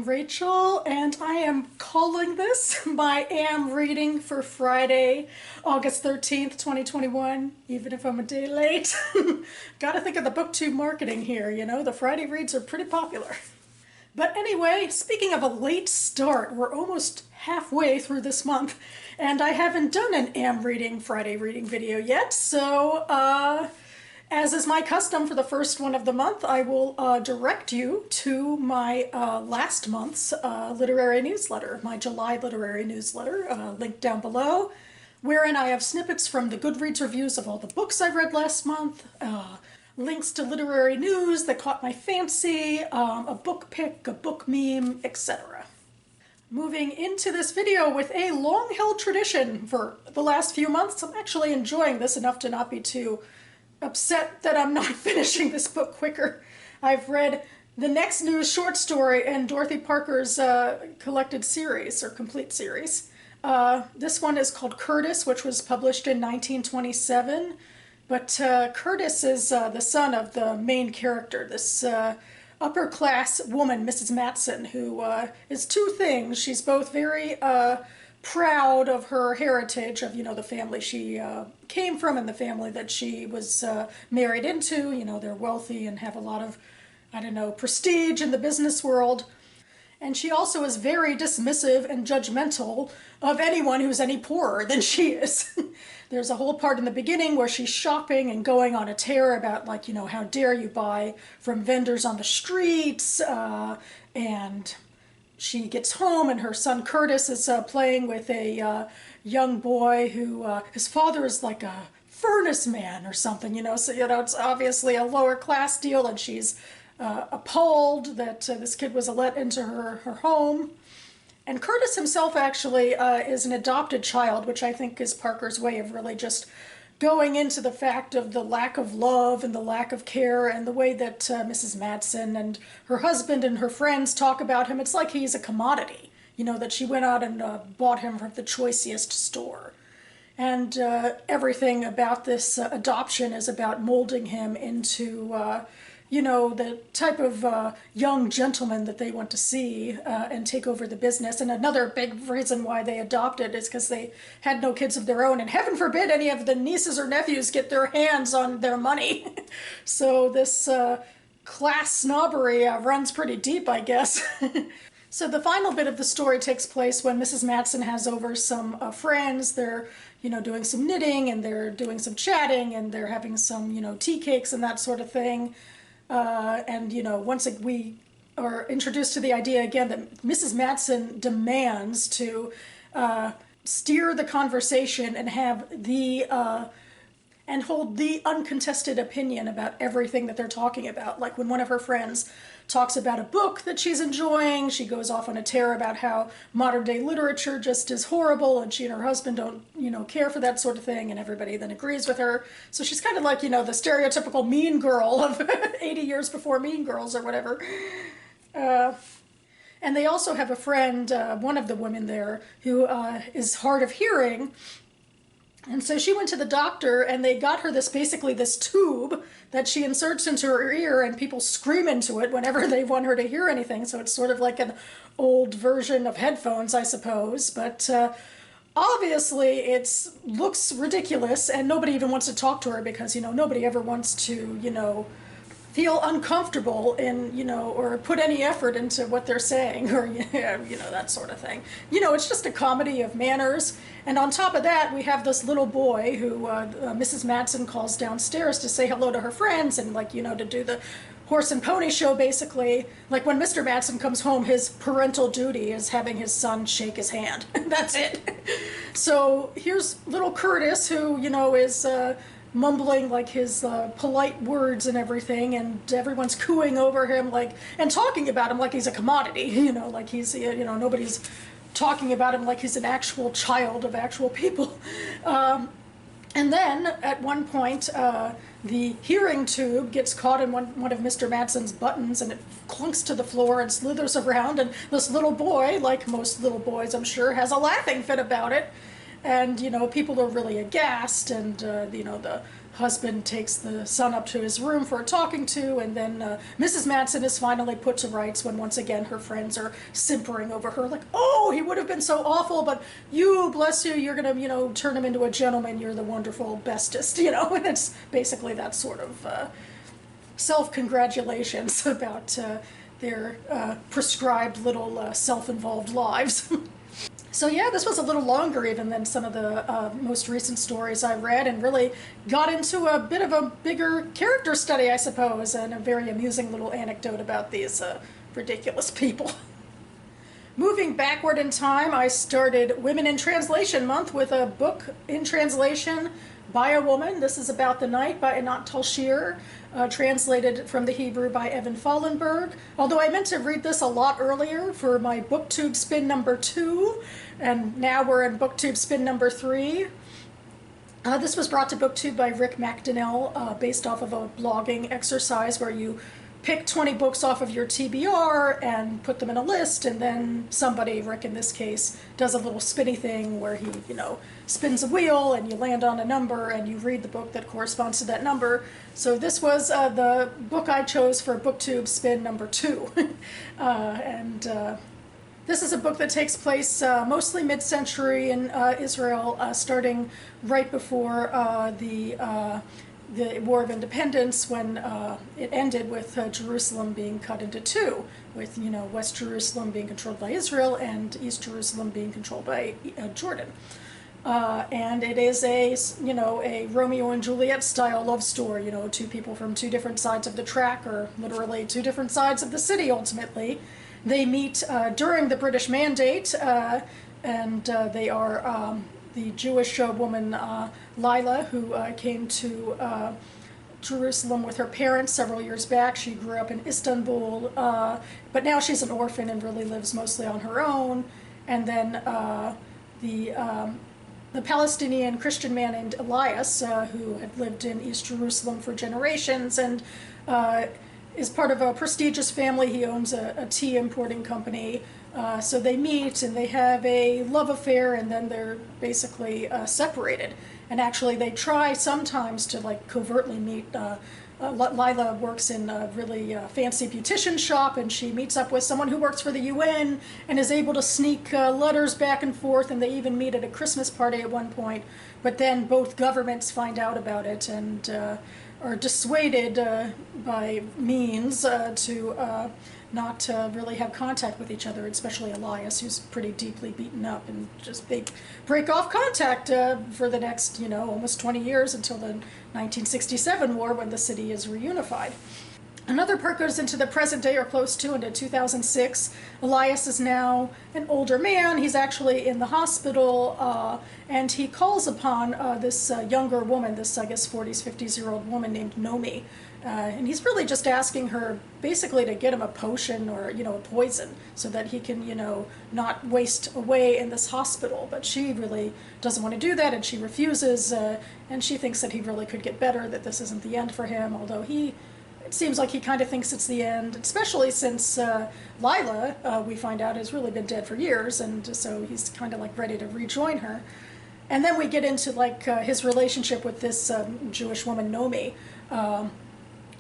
I'm Rachel, and I am calling this my AM reading for Friday, August 13th, 2021, even if I'm a day late. Gotta think of the Booktube marketing here, you know, the Friday reads are pretty popular. But anyway, speaking of a late start, we're almost halfway through this month, and I haven't done an AM reading, Friday reading video yet, so as is my custom for the first one of the month, I will direct you to my last month's literary newsletter, my July literary newsletter, linked down below, wherein I have snippets from the Goodreads reviews of all the books I read last month, links to literary news that caught my fancy, a book pick, a book meme, etc. Moving into this video with a long-held tradition for the last few months. I'm actually enjoying this enough to not be too upset that I'm not finishing this book quicker. I've read the next new short story in Dorothy Parker's collected series, or complete series. This one is called Curtis, which was published in 1927. But Curtis is the son of the main character, this upper-class woman, Mrs. Matson, who is two things. She's both very proud of her heritage, of, you know, the family she came from and the family that she was married into. You know, they're wealthy and have a lot of, I don't know, prestige in the business world. And she also is very dismissive and judgmental of anyone who's any poorer than she is. There's a whole part in the beginning where she's shopping and going on a tear about, like, you know, how dare you buy from vendors on the streets, and she gets home and her son Curtis is playing with a young boy who, his father is like a furnace man or something, you know, so, you know, it's obviously a lower class deal, and she's appalled that this kid was let into her home. And Curtis himself actually is an adopted child, which I think is Parker's way of really just going into the fact of the lack of love and the lack of care, and the way that Mrs. Matson and her husband and her friends talk about him. It's like he's a commodity, you know, that she went out and bought him from the choicest store. And everything about this adoption is about molding him into you know, the type of young gentleman that they want to see and take over the business. And another big reason why they adopted is because they had no kids of their own, and heaven forbid any of the nieces or nephews get their hands on their money. So this class snobbery runs pretty deep, I guess. So the final bit of the story takes place when Mrs. Matson has over some friends. They're, you know, doing some knitting, and they're doing some chatting, and they're having some, you know, tea cakes and that sort of thing. And, you know, once we are introduced to the idea again that Mrs. Matson demands to steer the conversation and have the, and hold the uncontested opinion about everything that they're talking about. Like when one of her friends talks about a book that she's enjoying, she goes off on a tear about how modern day literature just is horrible, and she and her husband don't, you know, care for that sort of thing, and everybody then agrees with her. So she's kind of like, you know, the stereotypical mean girl of 80 years before Mean Girls or whatever. And they also have a friend, one of the women there, who is hard of hearing. And so she went to the doctor, and they got her this, basically this tube that she inserts into her ear, and people scream into it whenever they want her to hear anything. So it's sort of like an old version of headphones, I suppose. But obviously it looks ridiculous, and nobody even wants to talk to her because, you know, nobody ever wants to, you know, feel uncomfortable in, you know, or put any effort into what they're saying, or, you know, that sort of thing. You know, it's just a comedy of manners. And on top of that, we have this little boy who Mrs. Matson calls downstairs to say hello to her friends and, like, you know, to do the horse and pony show, basically. Like when Mr. Matson comes home, his parental duty is having his son shake his hand. That's it. So here's little Curtis, who, you know, is mumbling like his polite words and everything, and everyone's cooing over him, like, and talking about him like he's a commodity, you know, like he's, you know, nobody's talking about him like he's an actual child of actual people. And then at one point the hearing tube gets caught in one of Mr. Matson's buttons, and it clunks to the floor and slithers around, and this little boy, like most little boys I'm sure, has a laughing fit about it. And, you know, people are really aghast, and, you know, the husband takes the son up to his room for a talking to, and then Mrs. Madsen is finally put to rights when once again her friends are simpering over her, like, oh, he would have been so awful, but you, bless you, you're gonna, turn him into a gentleman, you're the wonderful bestest, and it's basically that sort of self-congratulations about their prescribed little self-involved lives. So yeah, this was a little longer even than some of the most recent stories I read, and really got into a bit of a bigger character study, I suppose, and a very amusing little anecdote about these ridiculous people. Moving backward in time, I started Women in Translation Month with a book in translation by a woman. This is About the Night by Anat Talshir, translated from the Hebrew by Evan Fallenberg. Although I meant to read this a lot earlier for my Booktube spin number 2, and now we're in Booktube spin number 3. This was brought to Booktube by Rick McDonnell, based off of a blogging exercise where you pick 20 books off of your TBR and put them in a list, and then somebody, Rick in this case, does a little spinny thing where he, spins a wheel and you land on a number and you read the book that corresponds to that number. So this was the book I chose for Booktube spin number 2. This is a book that takes place mostly mid-century in Israel, starting right before the War of Independence, when it ended with Jerusalem being cut into two, with West Jerusalem being controlled by Israel and East Jerusalem being controlled by Jordan. And it is a Romeo and Juliet style love story, two people from two different sides of the track, or literally two different sides of the city ultimately. They meet during the British Mandate, and they are the Jewish woman Lila, who came to Jerusalem with her parents several years back. She grew up in Istanbul, but now she's an orphan and really lives mostly on her own. And then the Palestinian Christian man named Elias, who had lived in East Jerusalem for generations and is part of a prestigious family. He owns a tea importing company. So they meet and they have a love affair, and then they're basically separated. And actually they try sometimes to covertly meet. Lila works in a really fancy beautician shop, and she meets up with someone who works for the UN and is able to sneak letters back and forth, and they even meet at a Christmas party at one point. But then both governments find out about it and are dissuaded by means to not really have contact with each other, especially Elias, who's pretty deeply beaten up, and just they break off contact for the next, almost 20 years until the 1967 war, when the city is reunified. Another part goes into the present day, or close to, into 2006. Elias is now an older man. He's actually in the hospital, and he calls upon this younger woman, this, I guess, 40s, 50s-year-old woman named Nomi. And he's really just asking her basically to get him a potion or, a poison, so that he can, not waste away in this hospital. But she really doesn't want to do that, and she refuses, and she thinks that he really could get better, that this isn't the end for him, although it seems like he kind of thinks it's the end, especially since Lila, we find out, has really been dead for years, and so he's kind of ready to rejoin her. And then we get into his relationship with this Jewish woman, Nomi,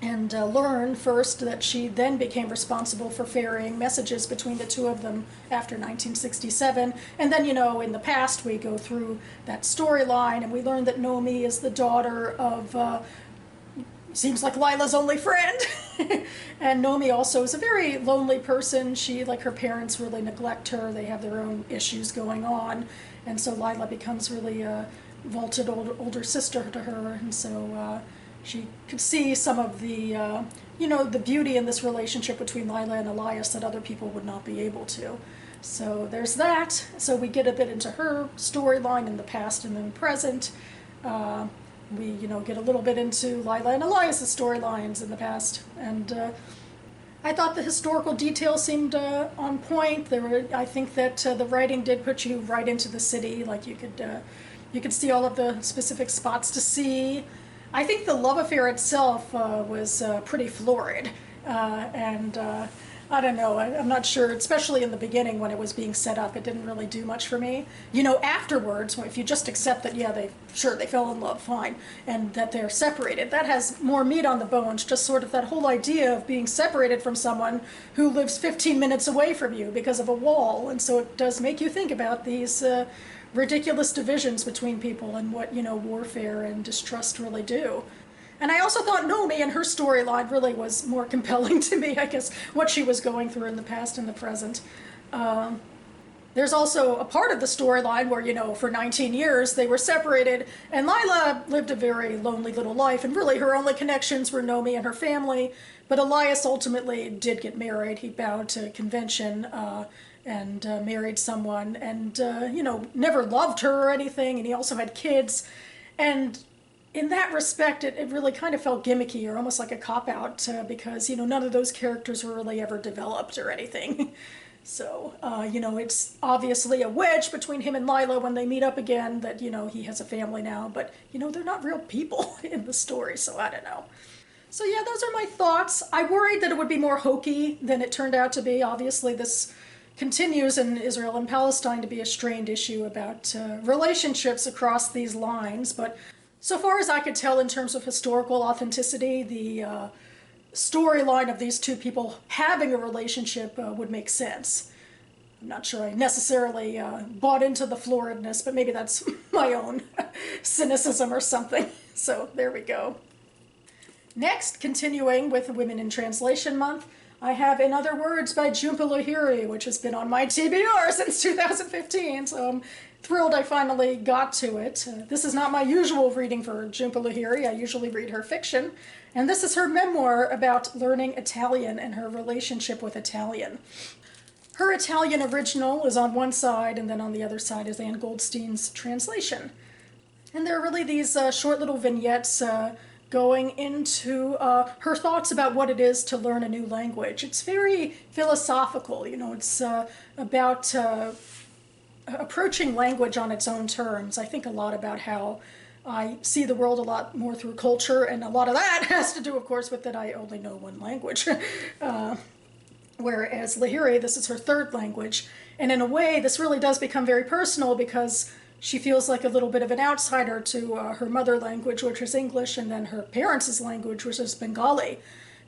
and learn first that she then became responsible for ferrying messages between the two of them after 1967. And then, in the past, we go through that storyline, and we learn that Nomi is the daughter of, seems like Lila's only friend. And Nomi also is a very lonely person. She, her parents really neglect her. They have their own issues going on. And so Lila becomes really a vaulted older sister to her. And so she could see some of the, the beauty in this relationship between Lila and Elias that other people would not be able to. So there's that. So we get a bit into her storyline in the past and then present. We, get a little bit into Lila and Elias' storylines in the past. And I thought the historical details seemed on point. I think that the writing did put you right into the city. You could see all of the specific spots to see. I think the love affair itself was pretty florid, and I don't know. I'm not sure, especially in the beginning when it was being set up, it didn't really do much for me. You know, afterwards, if you just accept that, yeah, they fell in love, fine, and that they're separated, that has more meat on the bones, just sort of that whole idea of being separated from someone who lives 15 minutes away from you because of a wall. And so it does make you think about these ridiculous divisions between people and what, warfare and distrust really do. And I also thought Nomi and her storyline really was more compelling to me, I guess, what she was going through in the past and the present. There's also a part of the storyline where, for 19 years they were separated, and Lila lived a very lonely little life, and really her only connections were Nomi and her family. But Elias ultimately did get married. He bowed to convention and married someone, and, never loved her or anything, and he also had kids. And in that respect, it really kind of felt gimmicky or almost like a cop-out because, none of those characters were really ever developed or anything. So, it's obviously a wedge between him and Lila when they meet up again that, he has a family now, but, they're not real people in the story, so I don't know. So yeah, those are my thoughts. I worried that it would be more hokey than it turned out to be. Obviously, this continues in Israel and Palestine to be a strained issue about relationships across these lines, but so far as I could tell in terms of historical authenticity, the storyline of these two people having a relationship would make sense. I'm not sure I necessarily bought into the floridness, but maybe that's my own cynicism or something. So there we go. Next, continuing with Women in Translation Month, I have In Other Words by Jhumpa Lahiri, which has been on my TBR since 2015, so I'm thrilled I finally got to it. This is not my usual reading for Jhumpa Lahiri. I usually read her fiction, and this is her memoir about learning Italian and her relationship with Italian. Her Italian original is on one side, and then on the other side is Anne Goldstein's translation. And there are really these short little vignettes going into her thoughts about what it is to learn a new language. It's very philosophical, it's about approaching language on its own terms. I think a lot about how I see the world a lot more through culture, and a lot of that has to do, of course, with that I only know one language. Whereas Lahiri, this is her third language, and in a way, this really does become very personal because she feels like a little bit of an outsider to her mother language, which is English, and then her parents' language, which is Bengali,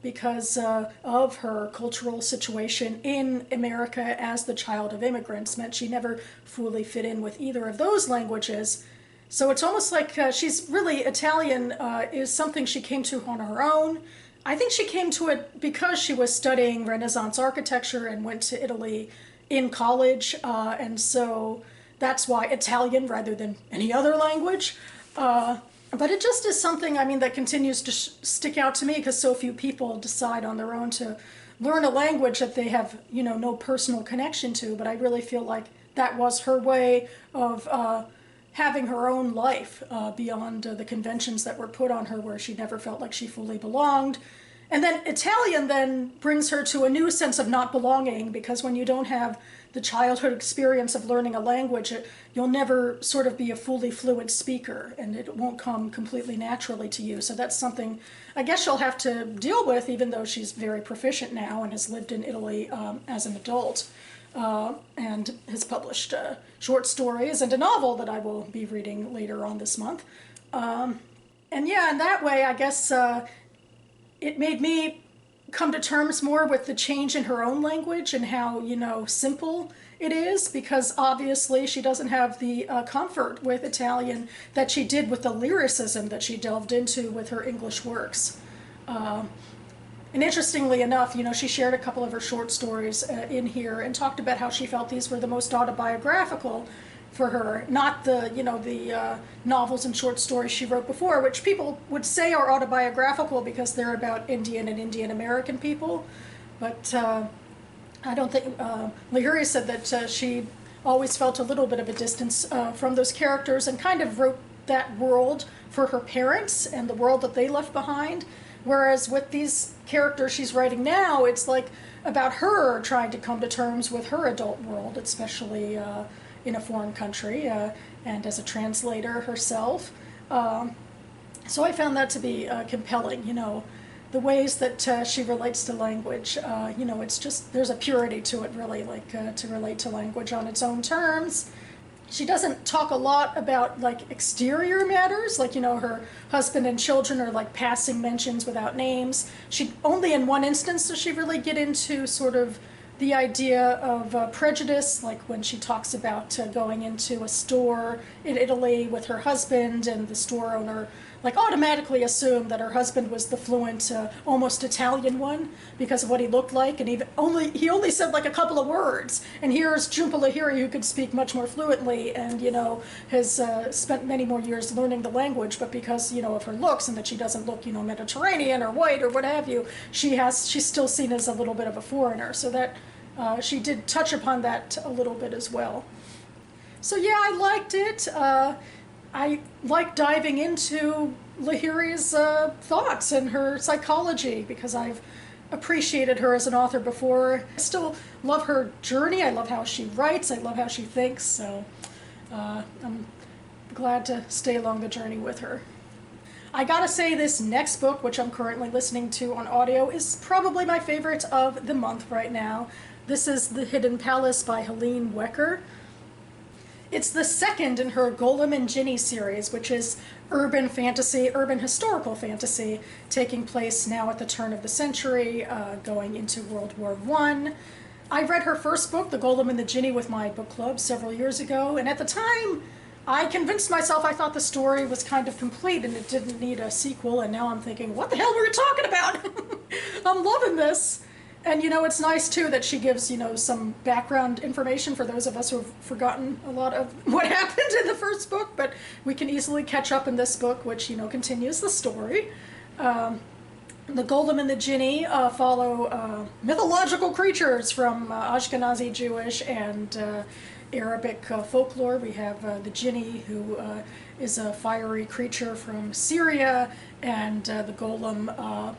because of her cultural situation in America as the child of immigrants meant she never fully fit in with either of those languages. So it's almost like she's really Italian is something she came to on her own. I think she came to it because she was studying Renaissance architecture and went to Italy in college, and so that's why Italian rather than any other language. But it just is something, that continues to stick out to me because so few people decide on their own to learn a language that they have, no personal connection to. But I really feel like that was her way of having her own life beyond the conventions that were put on her, where she never felt like she fully belonged. And then Italian then brings her to a new sense of not belonging, because when you don't have the childhood experience of learning a language, you'll never sort of be a fully fluent speaker, and it won't come completely naturally to you. So that's something I guess she'll have to deal with, even though she's very proficient now and has lived in Italy as an adult, and has published short stories and a novel that I will be reading later on this month. And yeah, in that way, I guess it made me come to terms more with the change in her own language and how, simple it is, because obviously she doesn't have the comfort with Italian that she did with the lyricism that she delved into with her English works. And interestingly enough, she shared a couple of her short stories in here and talked about how she felt these were the most autobiographical for her, not the novels and short stories she wrote before, which people would say are autobiographical because they're about Indian and Indian American people. But I don't think, Lahiri said that she always felt a little bit of a distance from those characters and kind of wrote that world for her parents and the world that they left behind. Whereas with these characters she's writing now, it's like about her trying to come to terms with her adult world, especially in a foreign country, and as a translator herself. So I found that to be compelling, the ways that she relates to language. You know, it's just, there's a purity to it, really, like to relate to language on its own terms. She doesn't talk a lot about like exterior matters, like, you know, her husband and children are like passing mentions without names. She only in one instance does she really get into sort of the idea of prejudice, like when she talks about going into a store in Italy with her husband, and the store owner like automatically assumed that her husband was the fluent, almost Italian one because of what he looked like, and he only said like a couple of words. And here's Jhumpa Lahiri, who could speak much more fluently, and you know has spent many more years learning the language, but because you know of her looks and that she doesn't look, you know, Mediterranean or white or what have you, she's still seen as a little bit of a foreigner. So that she did touch upon that a little bit as well. So yeah, I liked it. I like diving into Lahiri's thoughts and her psychology because I've appreciated her as an author before. I still love her journey. I love how she writes. I love how she thinks. So I'm glad to stay along the journey with her. I gotta say, this next book, which I'm currently listening to on audio, is probably my favorite of the month right now. This is The Hidden Palace by Helene Wecker. It's the second in her Golem and Ginny series, which is urban fantasy, urban historical fantasy, taking place now at the turn of the century, going into World War I read her first book, The Golem and the Ginny, with my book club several years ago, and at the time, I convinced myself I thought the story was kind of complete and it didn't need a sequel, and now I'm thinking, what the hell were you talking about? I'm loving this. And, you know, it's nice, too, that she gives, you know, some background information for those of us who have forgotten a lot of what happened in the first book, but we can easily catch up in this book, which, you know, continues the story. The Golem and the Ginny follow mythological creatures from Ashkenazi Jewish and Arabic folklore. We have the Ginny, who is a fiery creature from Syria, and the Golem...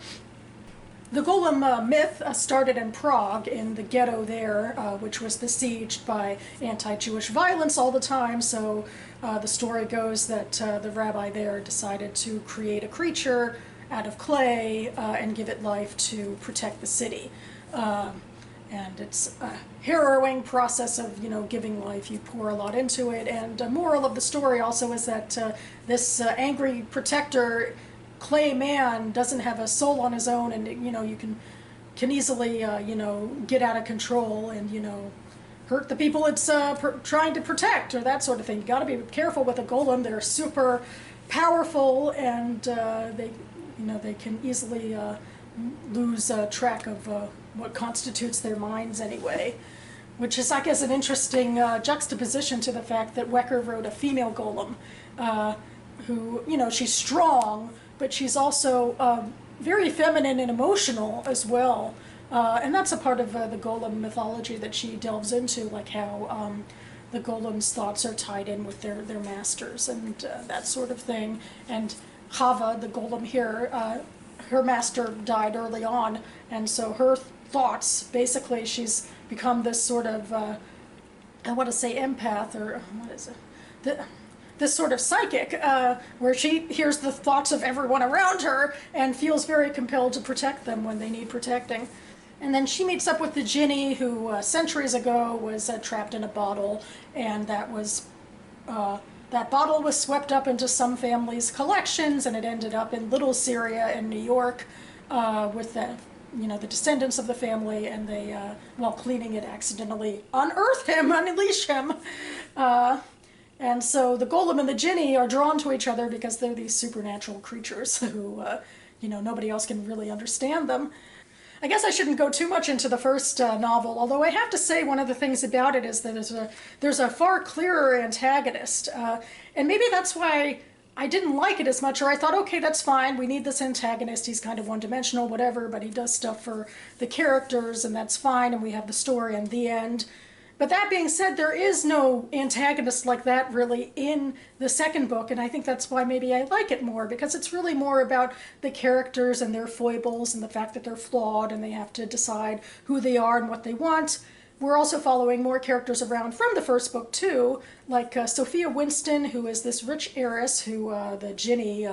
The Golem myth started in Prague, in the ghetto there, which was besieged by anti-Jewish violence all the time, so the story goes that the rabbi there decided to create a creature out of clay and give it life to protect the city. And it's a harrowing process of, you know, giving life. You pour a lot into it, and the moral of the story also is that this angry protector clay man doesn't have a soul on his own, and you know you can easily you know get out of control and you know hurt the people it's trying to protect, or that sort of thing. You got to be careful with a golem. They're super powerful, and they can easily lose track of what constitutes their minds anyway. Which is, I guess, an interesting juxtaposition to the fact that Wecker wrote a female golem, who, you know, she's strong, but she's also very feminine and emotional as well. And that's a part of the golem mythology that she delves into, like how the golem's thoughts are tied in with their masters and that sort of thing. And Hava, the golem here, her master died early on, and so her thoughts, basically, she's become this sort of, I want to say empath, or what is it? This sort of psychic, where she hears the thoughts of everyone around her and feels very compelled to protect them when they need protecting. And then she meets up with the Ginny, who centuries ago was trapped in a bottle, and that bottle was swept up into some family's collections, and it ended up in Little Syria in New York with the descendants of the family, and they, while cleaning it, accidentally unearth him, unleash him. And so the Golem and the Ginny are drawn to each other because they're these supernatural creatures who, nobody else can really understand them. I guess I shouldn't go too much into the first novel, although I have to say one of the things about it is that there's a far clearer antagonist. And maybe that's why I didn't like it as much, or I thought, okay, that's fine, we need this antagonist, he's kind of one-dimensional, whatever, but he does stuff for the characters, and that's fine, and we have the story and the end. But that being said, there is no antagonist like that really in the second book, and I think that's why maybe I like it more, because it's really more about the characters and their foibles and the fact that they're flawed and they have to decide who they are and what they want. We're also following more characters around from the first book too, like Sophia Winston, who is this rich heiress who the Ginny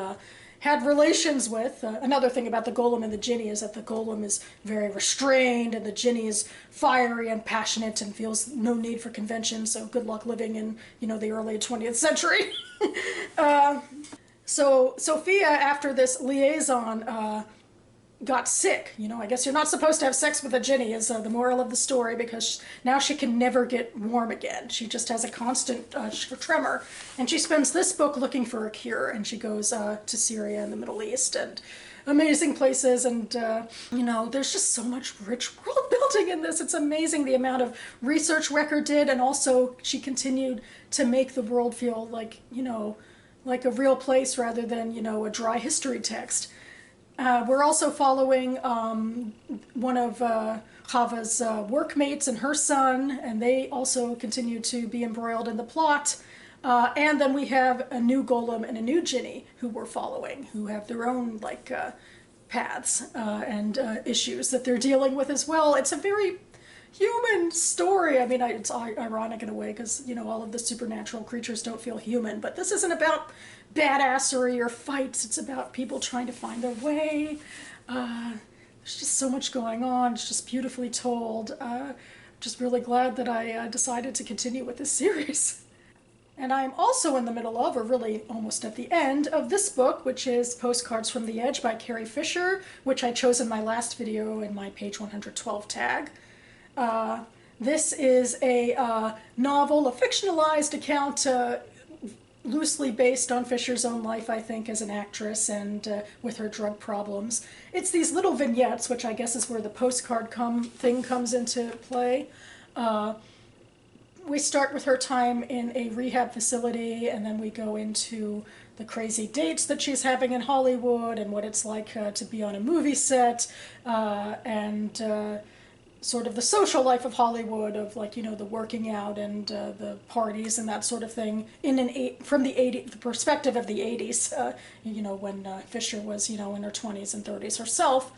had relations with. Another thing about the golem and the Jinni is that the golem is very restrained and the Jinni is fiery and passionate and feels no need for convention, so good luck living in, the early 20th century. So Sophia, after this liaison, got sick. I guess you're not supposed to have sex with a Jinni is the moral of the story, because now she can never get warm again. She just has a constant tremor. And she spends this book looking for a cure, and she goes to Syria and the Middle East and amazing places. And, there's just so much rich world building in this. It's amazing the amount of research Wecker did, and also she continued to make the world feel like, like a real place rather than, a dry history text. We're also following one of Chava's workmates and her son, and they also continue to be embroiled in the plot. And then we have a new golem and a new Jinni who we're following, who have their own paths and issues that they're dealing with as well. It's a very human story. I mean, it's ironic in a way because, all of the supernatural creatures don't feel human, but this isn't about badassery or fights. It's about people trying to find their way. There's just so much going on. It's just beautifully told. Just really glad that I decided to continue with this series. And I'm also in the middle of, or really almost at the end, of this book, which is Postcards from the Edge by Carrie Fisher, which I chose in my last video in my page 112 tag. This is a novel, a fictionalized account, loosely based on Fisher's own life, I think, as an actress and with her drug problems. It's these little vignettes, which I guess is where the postcard thing comes into play. We start with her time in a rehab facility, and then we go into the crazy dates that she's having in Hollywood and what it's like to be on a movie set, and sort of the social life of Hollywood, of the working out and the parties and that sort of thing from the perspective of the 80s, when Fisher was, in her 20s and 30s herself.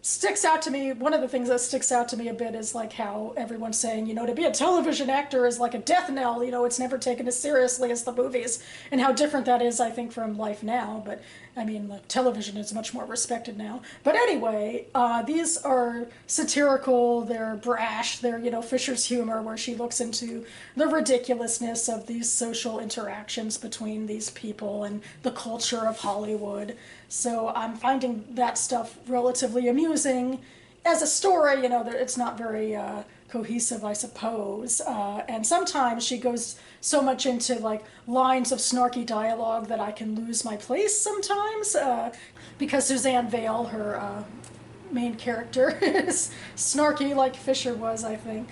Sticks out to me, one of the things that sticks out to me a bit is how everyone's saying, to be a television actor is like a death knell, it's never taken as seriously as the movies, and how different that is, I think, from life now. But I mean, television is much more respected now. But anyway, these are satirical, they're brash, they're, Fisher's humor, where she looks into the ridiculousness of these social interactions between these people and the culture of Hollywood. So I'm finding that stuff relatively amusing. As a story, it's not very cohesive, I suppose. And sometimes she goes so much into lines of snarky dialogue that I can lose my place sometimes. Because Suzanne Vale, her main character, is snarky like Fisher was, I think.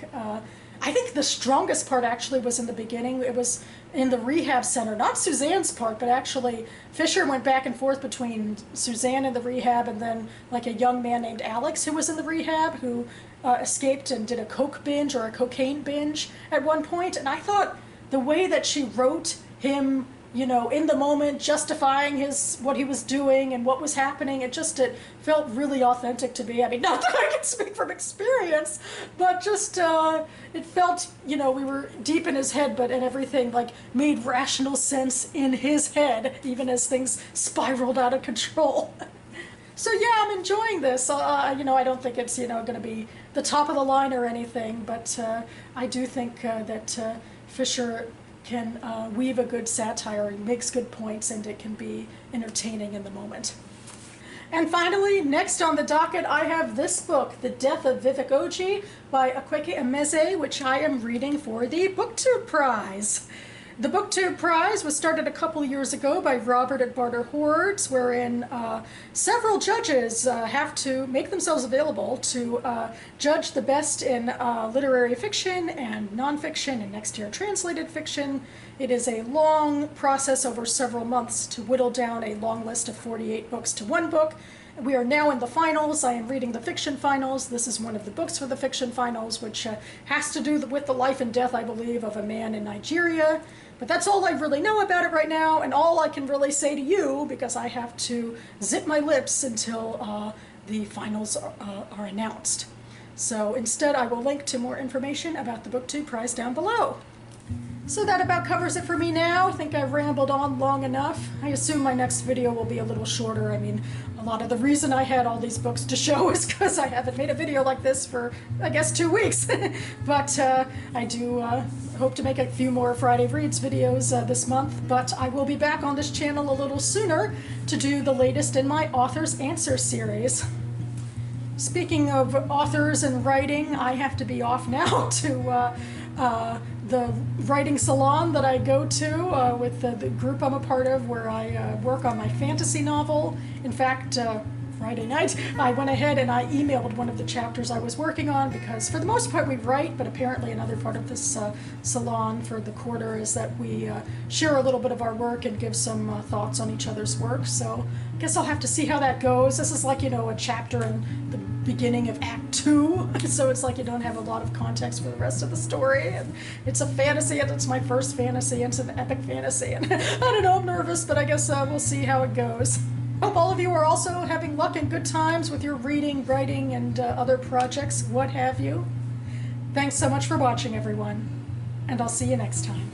I think the strongest part actually was in the beginning. It was in the rehab center, not Suzanne's part, but actually Fisher went back and forth between Suzanne in the rehab and then a young man named Alex who was in the rehab, who escaped and did a coke binge or a cocaine binge at one point. And I thought the way that she wrote him, in the moment, justifying what he was doing and what was happening, it felt really authentic to me. I mean, not that I can speak from experience, but just, it felt, we were deep in his head, and everything, made rational sense in his head, even as things spiraled out of control. So yeah, I'm enjoying this. I don't think it's, going to be the top of the line or anything, but I do think that Fisher can weave a good satire, makes good points, and it can be entertaining in the moment. And finally, next on the docket, I have this book, The Death of VIVEK by Akwaeke Emezi, which I am reading for the Booktube Prize. The Booktube Prize was started a couple years ago by Robert at Barter Hordes, wherein several judges have to make themselves available to judge the best in literary fiction and nonfiction and next year translated fiction. It is a long process over several months to whittle down a long list of 48 books to one book. We are now in the finals. I am reading the fiction finals. This is one of the books for the fiction finals, which has to do with the life and death, I believe, of a man in Nigeria. But that's all I really know about it right now, and all I can really say to you, because I have to zip my lips until the finals are announced. So instead, I will link to more information about the Booktube Prize down below. So that about covers it for me now. I think I've rambled on long enough. I assume my next video will be a little shorter. I mean, a lot of the reason I had all these books to show is because I haven't made a video like this for, I guess, 2 weeks. But I do hope to make a few more Friday Reads videos this month. But I will be back on this channel a little sooner to do the latest in my Author's Answer series. Speaking of authors and writing, I have to be off now to the writing salon that I go to with the group I'm a part of, where I work on my fantasy novel. In fact, Friday night I went ahead and I emailed one of the chapters I was working on, because for the most part we write, but apparently another part of this salon for the quarter is that we share a little bit of our work and give some thoughts on each other's work. So I guess I'll have to see how that goes. This is like, you know, a chapter in the beginning of Act 2, so it's like you don't have a lot of context for the rest of the story, and it's a fantasy, and it's my first fantasy, and it's an epic fantasy, and I don't know, I'm nervous, but I guess we'll see how it goes. Hope all of you are also having luck and good times with your reading, writing, and other projects, what have you. Thanks so much for watching, everyone, and I'll see you next time.